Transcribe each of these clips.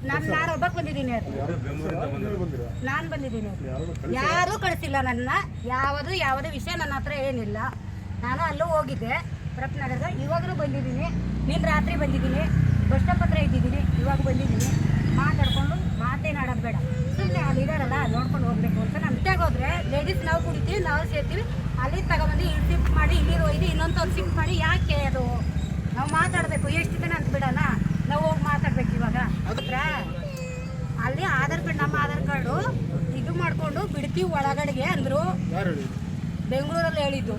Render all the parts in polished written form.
ನಾನು ಒಬ್ಬಕ್ಕೆ ಬಂದಿದ್ದೀನಿ, ನಾನು ಬಂದಿದ್ದೀನಿ. ಯಾರೂ ಕಳಿಸಿಲ್ಲ ನನ್ನ. ಯಾವುದೇ ವಿಷಯ ನನ್ನ ಹತ್ರ ಏನಿಲ್ಲ. ನಾನು ಅಲ್ಲೂ ಹೋಗಿದ್ದೆ ಪ್ರಪ್ನಗರದ, ಇವಾಗಲೂ ಬಂದಿದ್ದೀನಿ. ನಿನ್ನ ರಾತ್ರಿ ಬಂದಿದ್ದೀನಿ, ಬಸ್ ಸ್ಟಾಪ್ ಹತ್ರ ಇದ್ದಿದ್ದೀನಿ, ಇವಾಗ ಬಂದಿದ್ದೀನಿ. ಮಾತಾಡ್ಕೊಂಡು ಮಾತೇನಾಡೋದು ಬೇಡ, ಸುಮ್ಮನೆ ಅಲ್ಲಿ ಇದಾರಲ್ಲ ನೋಡ್ಕೊಂಡು ಹೋಗ್ಬೇಕು ಅಂತ. ನಮ್ಮ ಹೋದ್ರೆ ಲೇಡೀಸ್ ನಾವು ಕುಡಿತೀವಿ, ನಾವು ಸೇರ್ತೀವಿ, ಅಲ್ಲಿ ತಗೊಂಬಂದು ಇಲ್ಲಿ ಶಿಫ್ಟ್ ಮಾಡಿ, ಇಲ್ಲಿ ಒಯ್ದು ಇನ್ನೊಂದು ಶಿಫ್ಟ್ ಮಾಡಿ. ಯಾಕೆ ಅದು ನಾವು ಮಾತಾಡಬೇಕು? ಎಷ್ಟು ದಿನ ಅಂತ ಬಿಡೋಣ, ನಾವು ಹೋಗಿ ಮಾತಾಡ್ಬೇಕು. ಇವಾಗ ಹತ್ರ ಅಲ್ಲಿ ಆಧಾರ್ ಕಾರ್ಡ್, ನಮ್ಮ ಆಧಾರ್ ಕಾರ್ಡು ಇದು ಮಾಡಿಕೊಂಡು ಬಿಡ್ತೀವಿ ಒಳಗಡೆಗೆ ಅಂದರು. ಬೆಂಗಳೂರಲ್ಲಿ ಹೇಳಿದ್ದು.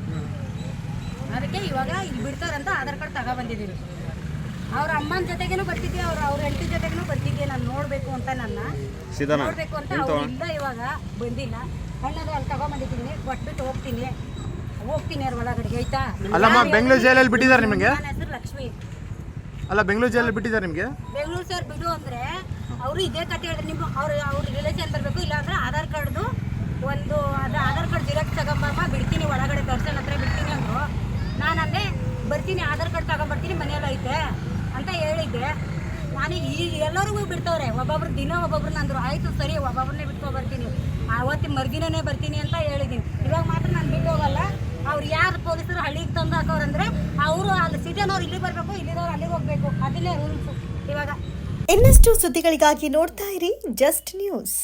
ಅದಕ್ಕೆ ಇವಾಗ ಇಲ್ಲಿ ಬಿಡ್ತಾರಂತ ಆಧಾರ್ ಕಾರ್ಡ್ ತಗೊಬಂದಿದ್ದೀನಿ. ಅವ್ರ ಅಮ್ಮನ ಜೊತೆಗೇನು ಬರ್ತಿದ್ದೆ, ಅವ್ರ ಹೆಂಡತಿ ಜೊತೆಗೇನು ಬರ್ತಿದ್ದೆ. ನಾನು ನೋಡಬೇಕು ಅಂತ, ನನ್ನ ನೋಡಬೇಕು ಅಂತ. ಅವ್ರು ಇಲ್ಲ, ಇವಾಗ ಬಂದಿಲ್ಲ. ಅಣ್ಣದು ಅಲ್ಲಿ ತಗೊಂಬಂದಿದ್ದೀನಿ, ಕೊಟ್ಬಿಟ್ಟು ಹೋಗ್ತೀನಿ ಅವ್ರ ಒಳಗಡೆಗೆ. ಆಯ್ತಾ? ಅಲ್ಲಮ್ಮ, ಬೆಂಗಳೂರು ಜೈಲಲ್ಲಿ ಬಿಟ್ಟಿದ್ದಾರೆ ನಿಮಗೆ? ನನ್ನ ಹೆಸರು ಲಕ್ಷ್ಮಿ. ಅಲ್ಲ, ಬೆಂಗಳೂರು ಜೈಲಲ್ಲಿ ಬಿಟ್ಟಿದ್ದಾರೆ ನಿಮಗೆ? ಬೆಂಗಳೂರು ಸರ್ ಬಿಡು ಅಂದರೆ ಅವರು ಇದೇ ಕತೆ ಹೇಳಿದ್ರೆ, ನಿಮ್ಮ ಅವ್ರ ರಿಲೇಷನ್ ಬರಬೇಕು. ಇಲ್ಲಾಂದ್ರೆ ಆಧಾರ್ ಕಾರ್ಡ್ದು ಒಂದು ಆಧಾರ್ ಕಾರ್ಡ್ ಜಿರಾಕ್ಸ್ ತಗೊಂಬಮ್ಮ, ಬಿಡ್ತೀನಿ ಒಳಗಡೆ, ದರ್ಶನ್ ಹತ್ರ ಬಿಡ್ತೀನಿ ಅಂದರು. ನಾನಂದೆ ಬರ್ತೀನಿ, ಆಧಾರ್ ಕಾರ್ಡ್ ತಗೊಂಬರ್ತೀನಿ, ಮನೆಯಲ್ಲ ಐತೆ ಅಂತ ಹೇಳಿದ್ದೆ. ನಾನು ಎಲ್ಲರಿಗೂ ಬಿಡ್ತವ್ರೆ, ಒಬ್ಬೊಬ್ರು ದಿನ ಒಬ್ಬೊಬ್ರನ್ನ ಅಂದರು. ಆಯಿತು ಸರಿ, ಒಬ್ಬೊಬ್ರನ್ನೇ ಬಿಟ್ಕೊಬರ್ತೀನಿ, ಆವತ್ತಿನ ಮರುದಿನೇ ಬರ್ತೀನಿ ಅಂತ ಹೇಳಿದ್ದೀನಿ. ಇವಾಗ ಮಾತ್ರ ನಾನು ಬಿಟ್ಟು ಹೋಗಲ್ಲ. ಅವ್ರು ಯಾರು ಪೊಲೀಸರು ಹಳ್ಳಿಗೆ ತಂದು ಹಾಕೋರಂದ್ರೆ ಅವರು ಅಲ್ಲಿ ಸಿಟಿನವ್ರು ಇಲ್ಲಿ ಬರಬೇಕು, ಇಲ್ಲಿರೋರು ಅಲ್ಲಿಗೆ ಹೋಗಬೇಕು. ಅದನ್ನೇ ರೂಲ್ಸು. ಇವಾಗ ಇನ್ನಷ್ಟು ಸುದ್ದಿಗಳಿಗಾಗಿ ನೋಡ್ತಾ ಇರಿ ಜಸ್ಟ್ ನ್ಯೂಸ್.